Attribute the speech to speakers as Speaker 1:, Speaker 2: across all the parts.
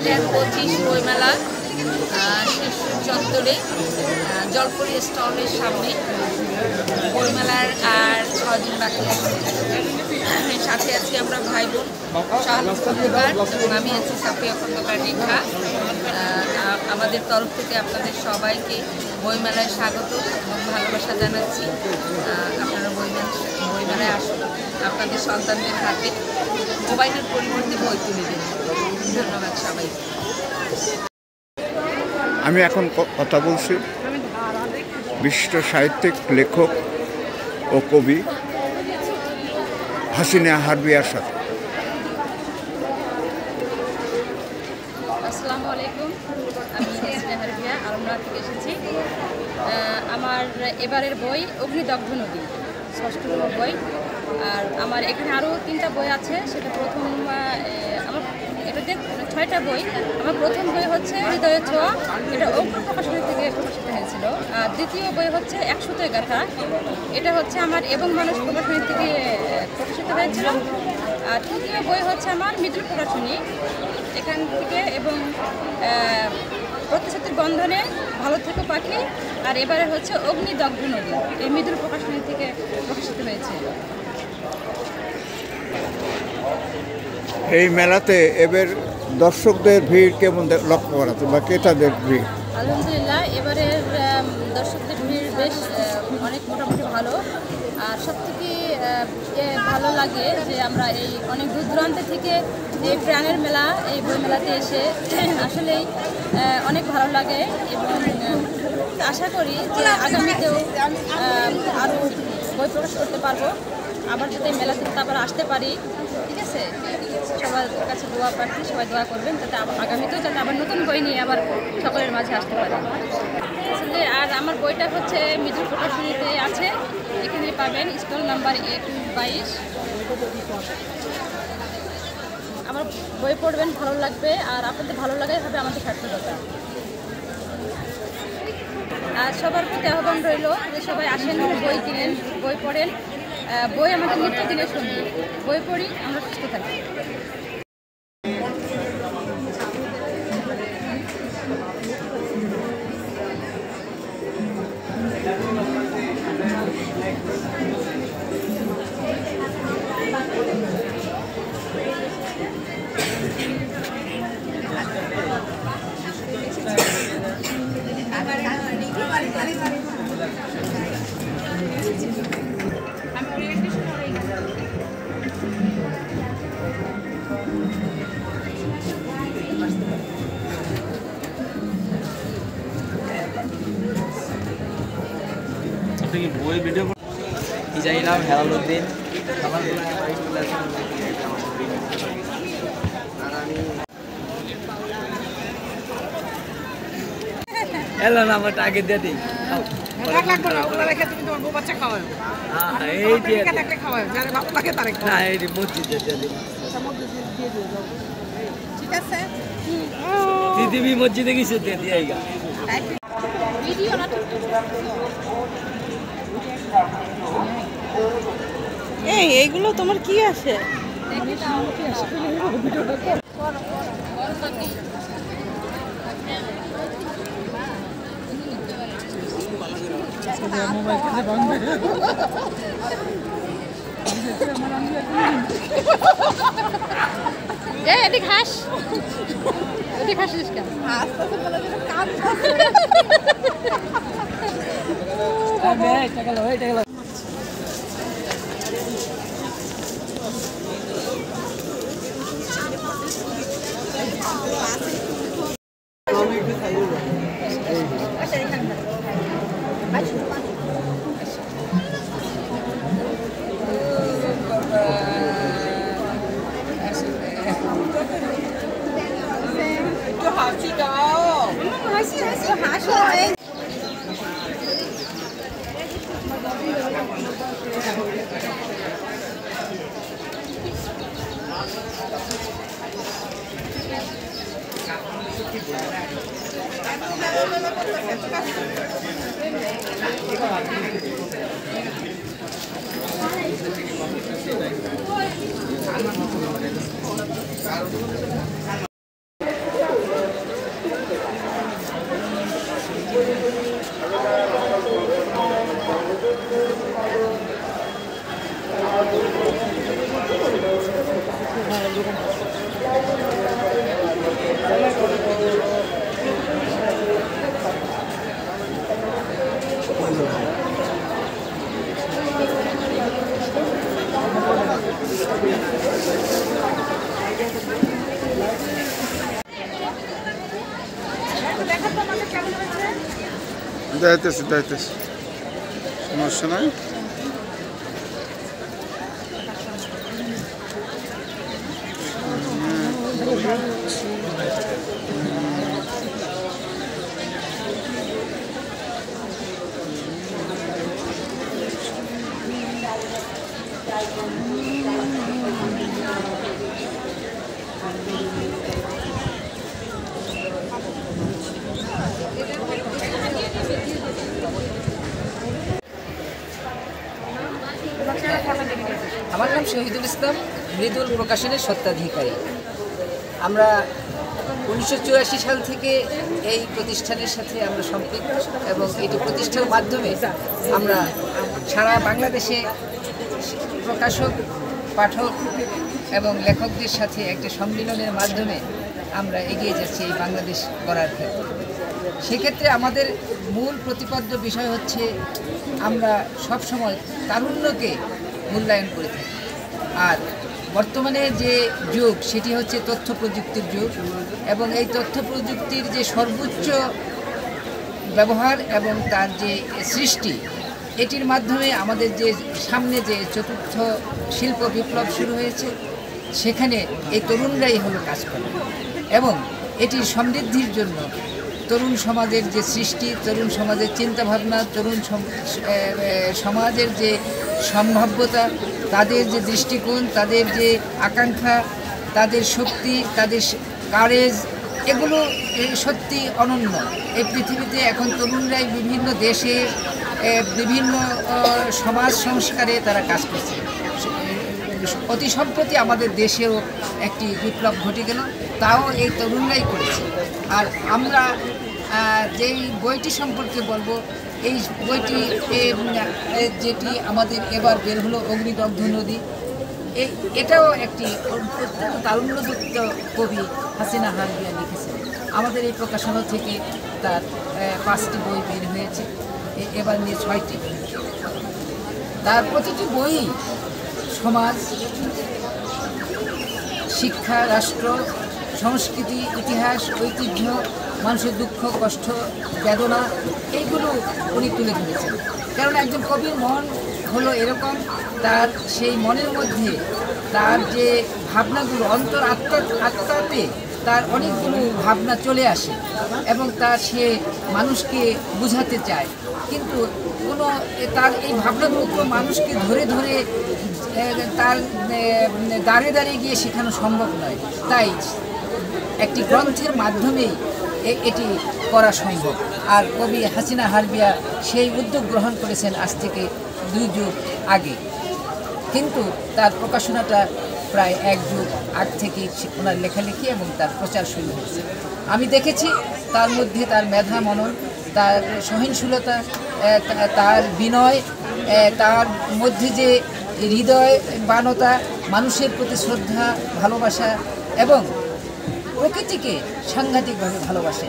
Speaker 1: 2025 বইমেলা শিশু চত্বরে জলপরি স্টলের সামনে বইমেলার আর 6 দিন বাকি আছে। সাথে আছি আমরা ভাই বোন শাহালুম খন্দকার এবং আমি আছি সাফিয়া খন্দকার রেখা। আমাদের তরফ থেকে আপনাদের সবাইকে বইমেলায় স্বাগত এবং ভালোবাসা জানাচ্ছি। আপনারা বইমেলায় আসুন, আপনাদের সন্তানদের হাতে মোবাইলের পরিবর্তে বই তুলে দিন। ধন্যবাদ সবাই।
Speaker 2: আমি এখন কথা বলছি বিশিষ্ট সাহিত্যিক, লেখক ও কবি হাসিনা হারবিয়ার সাথে।
Speaker 3: আসসালামু আলাইকুম, আমি হাসিনা হারবিয়া আলমডাঙ্গা থেকে এসেছি। আমার এবারের বই অগ্নিদগ্ধ নদী, 6ম বই। আর আমার এখানে আরও 3টা বই আছে। সেটা প্রথম আমার এটাতে 6টা বই। আমার প্রথম বই হচ্ছে হৃদয়ের ছোঁয়া, এটা অগ্র প্রকাশনী থেকে প্রকাশিত হয়েছিল। আর দ্বিতীয় বই হচ্ছে 100 গাথা, এটা হচ্ছে আমার এবং মানুষ প্রকাশনী থেকে প্রকাশিত হয়েছিল। আর তৃতীয় বই হচ্ছে আমার মৃদুল প্রকাশনী এখান থেকে, এবং প্রতিশ্রুতির বন্ধনে, ভালো থেকো পাখি। আর এবারে হচ্ছে অগ্নিদগ্ধ নদী, এই মৃদুল প্রকাশনী থেকে প্রকাশিত হয়েছে।
Speaker 2: এই মেলাতে এবার দর্শকদের ভিড় কেমন লক্ষ্য করা বা ক্রেতাদের ভিড়?
Speaker 3: আলহামদুলিল্লাহ, এবারের দর্শকদের ভিড় বেশ অনেক মোটামুটি ভালো। আর সবথেকে ভালো লাগে যে আমরা এই অনেক দূর দূরান্ত থেকে যে প্রাণের মেলা, এই বই মেলাতে এসে আসলেই অনেক ভালো লাগে। এবং আশা করি যে আগামীতেও আরও বই প্রকাশ করতে পারবো, আবার যাতে মেলাতে আবার আসতে পারি। ঠিক আছে, সবার কাছে দোয়া প্রার্থী, সবাই দোয়া করবেন যাতে আগামীতেও যাতে আবার নতুন বই নিয়ে আবার সকলের মাঝে আসতে পারে। আসলে আর আমার বইটা হচ্ছে মৃদুল প্রকাশনীতে আছে, এখানে পাবেন স্টল নাম্বার 22। আমার বই পড়বেন, ভালো লাগবে। আর আপনাদের ভালো লাগাই হবে আমাদের সার্থকতা। আর সবার প্রতি আহ্বান রইল যে সবাই আসেন, বই কিনেন, বই পড়েন। বই আমাদের নিত্যদিনের সঙ্গী, বই পড়ি, আমরা সুস্থ থাকি।
Speaker 4: বই ভিডিও ইজাইলাম হেলালুদ্দিন এলো না, আমার আগে দিয়ে দিই। দিদি মসজিদে গেছে দিয়ে দিয়ে
Speaker 5: এইগুলো তোমার কি আছে?
Speaker 3: এদিকে হাস, এদিকে হাসিস কেন?
Speaker 2: দাইতেছি সমস্যা নাই।
Speaker 6: আমার নাম শহীদুল ইসলাম, মৃদুল প্রকাশনের স্বত্বাধিকারী। আমরা 1984 সাল থেকে এই প্রতিষ্ঠানের সাথে আমরা সম্পৃক্ত এবং এটি প্রতিষ্ঠার মাধ্যমে আমরা সারা বাংলাদেশে প্রকাশক, পাঠক এবং লেখকদের সাথে একটা সম্মিলনের মাধ্যমে আমরা এগিয়ে যাচ্ছি এই বাংলাদেশ গড়ার ক্ষেত্রে। সেক্ষেত্রে আমাদের মূল প্রতিপাদ্য বিষয় হচ্ছে আমরা সবসময় তারুণ্যকে মূল্যায়ন করে থাকি। আর বর্তমানে যে যুগ সেটি হচ্ছে তথ্য প্রযুক্তির যুগ এবং এই তথ্য প্রযুক্তির যে সর্বোচ্চ ব্যবহার এবং তার যে সৃষ্টি, এটির মাধ্যমে আমাদের যে সামনে যে চতুর্থ শিল্প বিপ্লব শুরু হয়েছে সেখানে এই তরুণরাই হলো কাজ করে এবং এটির সমৃদ্ধির জন্য তরুণ সমাজের যে সৃষ্টি, তরুণ সমাজের চিন্তাভাবনা, তরুণ সমাজের যে সম্ভাব্যতা, তাদের যে দৃষ্টিকোণ, তাদের যে আকাঙ্ক্ষা, তাদের শক্তি, তাদের কারেজ, এগুলো সত্যি অনন্য। এই পৃথিবীতে এখন তরুণরাই বিভিন্ন দেশে বিভিন্ন সমাজ সংস্কারে তারা কাজ করছে। অতি সম্প্রতি আমাদের দেশেও একটি বিপ্লব ঘটে গেল, তাও এই তরুণরাই করেছে। আর আমরা যেই বইটি সম্পর্কে বলবো, এই বইটি যেটি আমাদের এবার বের হলো অগ্নিদগ্ধ নদী, এটাও একটি অত্যন্ত তারুণ্যযুক্ত কবি হাসিনা হারবিয়া লিখেছেন। আমাদের এই প্রকাশনা থেকে তার 5টি বই বের হয়েছে, এবার নিয়ে 6টি। তার প্রতিটি বই সমাজ, শিক্ষা, রাষ্ট্র, সংস্কৃতি, ইতিহাস, ঐতিহ্য, মানুষের দুঃখ, কষ্ট, বেদনা, এইগুলো উনি তুলে ধরেছেন। কারণ একজন কবির মন হলো এরকম, তার সেই মনের মধ্যে তার যে ভাবনাগুলো অন্তর আত্মাতে তার অনেকগুলো ভাবনা চলে আসে এবং সে মানুষকে বুঝাতে চায়, কিন্তু তার এই ভাবনাগুলো কোনো মানুষকে ধরে ধরে তার দাঁড়ে দাঁড়িয়ে গিয়ে শেখানো সম্ভব নয়। তাই একটি গ্রন্থের মাধ্যমেই এটি করা সম্ভব। আর কবি হাসিনা হারবিয়া সেই উদ্যোগ গ্রহণ করেছেন আজ থেকে 2 যুগ আগে, কিন্তু তার প্রকাশনাটা প্রায় 1 যুগ আগ থেকে ওনার লেখালেখি এবং তার প্রচার শুরু হয়েছে। আমি দেখেছি তার মধ্যে তার মেধা মনন, তার সহিংসুলতা, তার বিনয়, তার মধ্যে যে হৃদয় বানতা, মানুষের প্রতি শ্রদ্ধা, ভালোবাসা এবং প্রকৃতিকে সাংঘাতিকভাবে ভালোবাসে।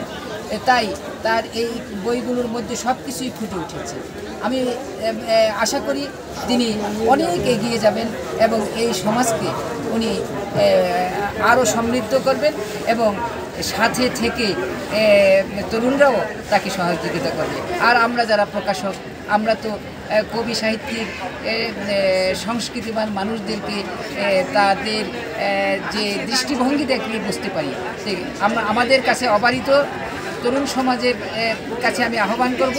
Speaker 6: তাই তার এই বইগুলোর মধ্যে সব কিছুই ফুটে উঠেছে। আমি আশা করি তিনি অনেক এগিয়ে যাবেন এবং এই সমাজকে উনি আরও সমৃদ্ধ করবেন এবং সাথে থেকে তরুণরাও তাকে সহযোগিতা করবে। আর আমরা যারা প্রকাশক, আমরা তো কবি, সাহিত্যিক, সংস্কৃতিবান মানুষদেরকে তাদের যে দৃষ্টিভঙ্গি দেখলে বুঝতে পারি। আমরা আমাদের কাছে অবারিত তরুণ সমাজের কাছে আমি আহ্বান করব,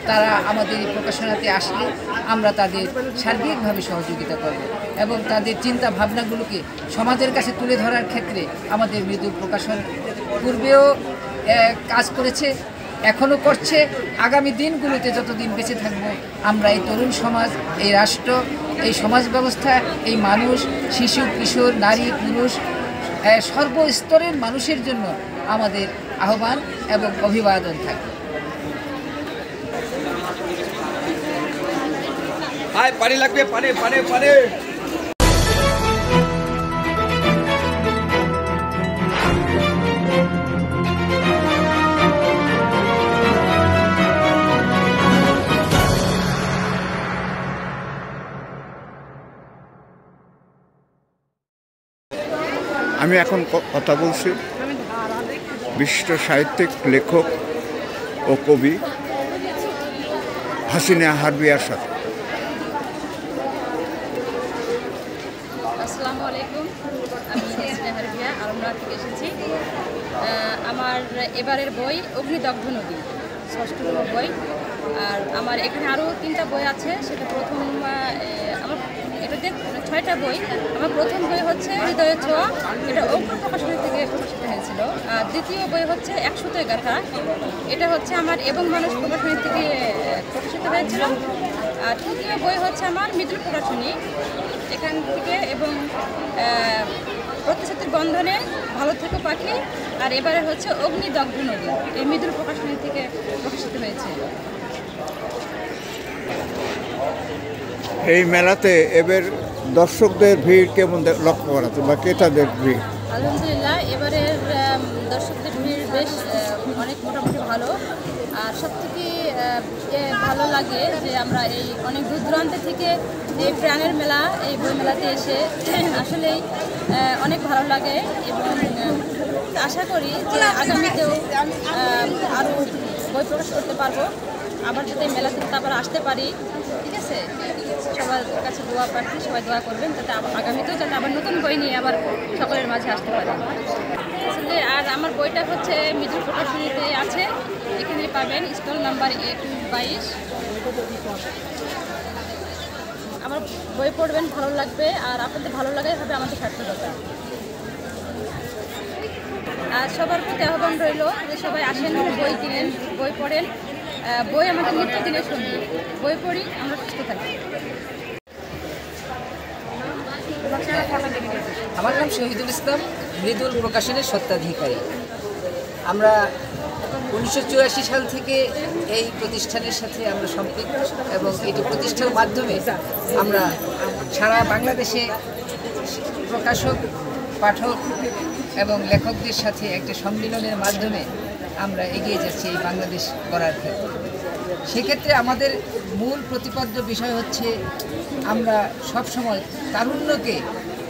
Speaker 6: তারা আমাদের এই প্রকাশনাতে আসলে আমরা তাদের সার্বিকভাবে সহযোগিতা করব এবং তাদের চিন্তা ভাবনাগুলোকে সমাজের কাছে তুলে ধরার ক্ষেত্রে আমাদের মৃদুল প্রকাশন পূর্বেও কাজ করেছে, এখনও করছে। আগামী দিনগুলোতে যতদিন বেঁচে থাকবো, আমরা এই তরুণ সমাজ, এই রাষ্ট্র, এই সমাজ ব্যবস্থা, এই মানুষ, শিশু, কিশোর, নারী, পুরুষ, সর্বস্তরের মানুষের জন্য আমাদের আহ্বান এবং অভিবাদন থাকবে।
Speaker 4: পানি লাগবে, পানি পানি পানি।
Speaker 2: আমি এখন কথা বলছি বিশিষ্ট সাহিত্যিক, লেখক, ও কবি হাসিনা হারবিয়ার সাথে।
Speaker 3: আসসালামু আলাইকুম, আমি হাসিনা হারবিয়া আলমডাঙ্গা থেকে এসেছি। আমার এবারের বই অগ্নিদগ্ধ নদী, ষষ্ঠতম বই। আর আমার এখানে আরও 3টা বই আছে। সেটা প্রথম আমার এটাতে 6টা বই। আমার প্রথম বই হচ্ছে হৃদয়ের ছোঁয়া, এটা অগ্নি প্রকাশনী থেকে প্রকাশিত হয়েছিল। আর দ্বিতীয় বই হচ্ছে 100 গাথা, এটা হচ্ছে আমার এবং মানুষ প্রকাশনী থেকে প্রকাশিত হয়েছিল। আর তৃতীয় বই হচ্ছে আমার মৃদুল প্রকাশনী এখান থেকে, এবং প্রতিশ্রুতির বন্ধনে, ভালো থেকো পাখি। আর এবারে হচ্ছে অগ্নিদগ্ধ নদী, এই মৃদুল প্রকাশনী থেকে প্রকাশিত হয়েছে।
Speaker 2: এই মেলাতে এবার দর্শকদের ভিড় কেমন লক্ষ্য করা যাচ্ছে বা ক্রেতাদের ভিড়?
Speaker 3: আলহামদুলিল্লাহ, এবারের দর্শকদের ভিড় বেশ অনেক মোটামুটি ভালো। আর সবথেকে ভালো লাগে যে আমরা এই অনেক দূর দূরান্ত থেকে এই প্রাণের মেলা, এই বই মেলাতে এসে আসলেই অনেক ভালো লাগে। এবং আশা করি যে আগামীতেও আরও বই প্রকাশ করতে পারবো, আবার যাতে মেলাতে আবার আসতে পারি। ঠিক আছে, সবার কাছে দোয়া প্রার্থী, সবাই দোয়া করবেন যাতে আগামীতেও যাতে আবার নতুন বই নিয়ে আবার সকলের মাঝে আসতে পারি। আসলে আর আমার বইটা হচ্ছে মৃদুল প্রকাশনীতে আছে, এখানে পাবেন স্টল নাম্বার 22। আমার বই পড়বেন, ভালো লাগবে। আর আপনাদের ভালো লাগাই হবে আমাদের সার্থকতা। আর সবার প্রতি আহ্বান রইল যে সবাই আসেন, বই কিনেন, বই পড়েন। বই আমাদের নিত্যদিনের সঙ্গী, বই পড়ি, আমরা সুস্থ থাকি।
Speaker 6: আমার নাম শহীদুল ইসলাম, মৃদুল প্রকাশনের স্বত্বাধিকারী। আমরা 1984 সাল থেকে এই প্রতিষ্ঠানের সাথে আমরা সম্পৃক্ত, এবং এটি প্রতিষ্ঠার মাধ্যমে আমরা সারা বাংলাদেশে প্রকাশক, পাঠক এবং লেখকদের সাথে একটা সম্মিলনের মাধ্যমে আমরা এগিয়ে যাচ্ছি এই বাংলাদেশ গড়ার ক্ষেত্রে। সেক্ষেত্রে আমাদের মূল প্রতিপাদ্য বিষয় হচ্ছে আমরা সবসময় তারুণ্যকে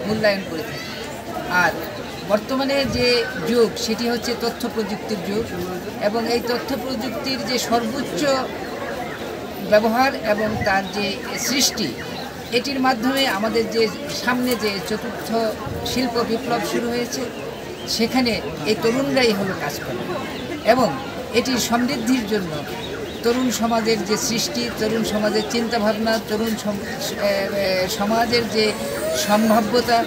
Speaker 6: মূল্যায়ন করে থাকি। আর বর্তমানে যে যুগ সেটি হচ্ছে তথ্য প্রযুক্তির যুগ, এবং এই তথ্য প্রযুক্তির যে সর্বোচ্চ ব্যবহার এবং তার যে সৃষ্টি, এটির মাধ্যমে আমাদের যে সামনে যে চতুর্থ শিল্প বিপ্লব শুরু হয়েছে, সেখানে এই তরুণরাই হলো কাজ করে। এবং এটির সমৃদ্ধির জন্য তরুণ সমাজের যে সৃষ্টি, তরুণ সমাজের চিন্তাভাবনা, তরুণ সমাজের যে সম্ভাব্যতা,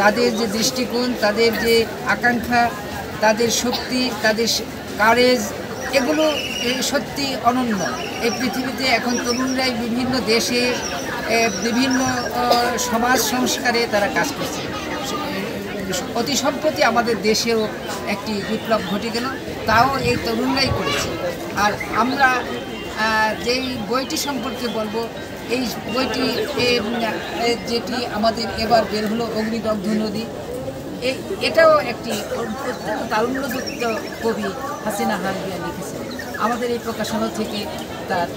Speaker 6: তাদের যে দৃষ্টিকোণ, তাদের যে আকাঙ্ক্ষা, তাদের শক্তি, তাদের কারেজ, এগুলো সত্যি অনন্য। এই পৃথিবীতে এখন তরুণরাই বিভিন্ন দেশে, বিভিন্ন সমাজ সংস্কারে তারা কাজ করছে। অতি সম্প্রতি আমাদের দেশেও একটি বিপ্লব ঘটে গেল, তাও এই তরুণরাই করেছে। আর আমরা যেই বইটি সম্পর্কে বলবো, এই বইটি যেটি আমাদের এবার বের হলো অগ্নিদগ্ধ নদী, এটাও একটি অত্যন্ত তারুণ্যযুক্ত কবি হাসিনা হারবিয়া লিখেছেন। আমাদের এই প্রকাশনা থেকে তার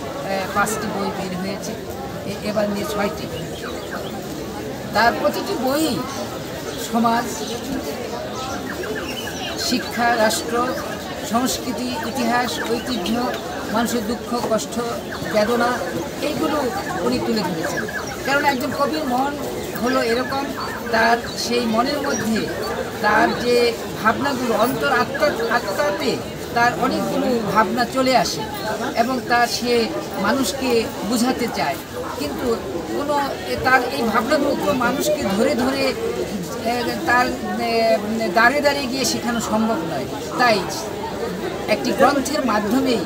Speaker 6: 5টি বই বের হয়েছে, এবার নিয়ে 6টি। তার প্রতিটি বই সমাজ, শিক্ষা, রাষ্ট্র, সংস্কৃতি, ইতিহাস, ঐতিহ্য, মানুষের দুঃখ, কষ্ট, বেদনা, এইগুলো উনি তুলে ধরেছেন। কারণ একজন কবির মন হলো এরকম, তার সেই মনের মধ্যে তার যে ভাবনাগুলো, অন্তর আত্মাতে তার অনেকগুলো ভাবনা চলে আসে, এবং সে মানুষকে বোঝাতে চায়। কিন্তু তার এই ভাবনাগুলো মানুষকে ধরে ধরে তার দাঁড়ে দাঁড়িয়ে গিয়ে শেখানো সম্ভব নয়। তাই একটি গ্রন্থের মাধ্যমেই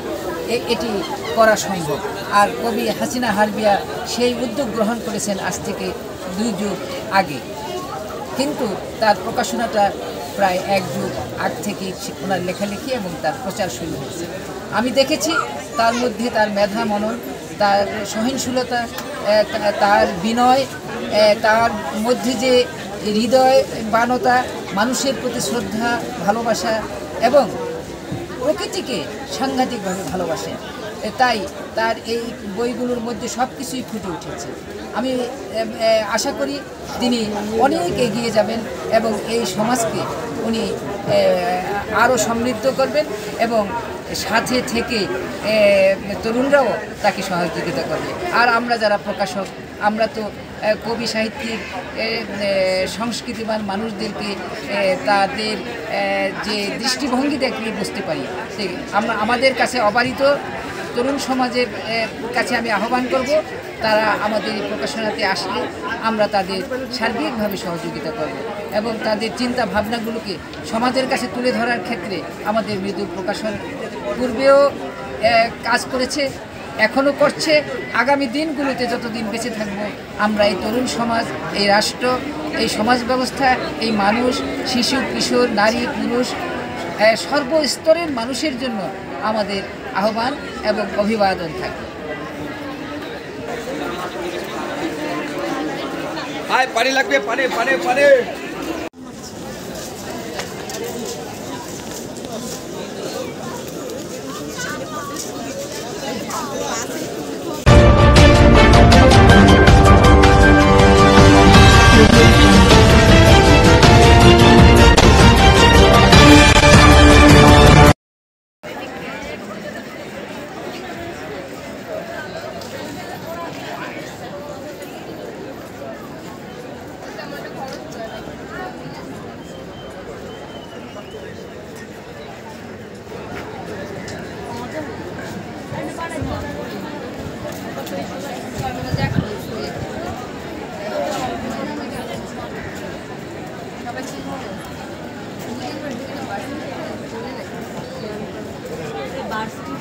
Speaker 6: এটি করা সম্ভব। আর কবি হাসিনা হারবিয়া সেই উদ্যোগ গ্রহণ করেছেন আজ থেকে 2 যুগ আগে, কিন্তু তার প্রকাশনাটা প্রায় 1 যুগ আগ থেকে ওনার লেখালেখি এবং তার প্রচার শুরু হয়েছে। আমি দেখেছি তার মধ্যে তার মেধা মনন, তার সহনশীলতা, তার বিনয়, তার মধ্যে যে হৃদয় বানতা, মানুষের প্রতি শ্রদ্ধা, ভালোবাসা, এবং প্রকৃতিকে সাংঘাতিকভাবে ভালোবাসেন। তাই তার এই বইগুলোর মধ্যে সব কিছুই ফুটে উঠেছে। আমি আশা করি তিনি অনেক এগিয়ে যাবেন এবং এই সমাজকে উনি আরও সমৃদ্ধ করবেন, এবং সাথে থেকে তরুণরাও তাকে সহযোগিতা করবে। আর আমরা যারা প্রকাশক, আমরা তো কবি সাহিত্যিক সংস্কৃতিবান মানুষদেরকে তাদের যে দৃষ্টিভঙ্গি দেখলে বুঝতে পারি, আমরা আমাদের কাছে অবারিত তরুণ সমাজের কাছে আমি আহ্বান করব, তারা আমাদের এই প্রকাশনাতে আসলে আমরা তাদের সার্বিকভাবে সহযোগিতা করব এবং তাদের চিন্তা ভাবনাগুলোকে সমাজের কাছে তুলে ধরার ক্ষেত্রে আমাদের মৃদু প্রকাশন পূর্বেও কাজ করেছে, এখনও করছে। আগামী দিনগুলোতে যতদিন বেঁচে থাকব, আমরা এই তরুণ সমাজ, এই রাষ্ট্র, এই সমাজ ব্যবস্থা, এই মানুষ, শিশু, কিশোর, নারী, পুরুষ, সর্বস্তরের মানুষের জন্য আমাদের আহ্বান এবং অভিবাদন থাকবে।
Speaker 4: পানি লাগবে, পানি পানি পানি।
Speaker 3: বার্ষিক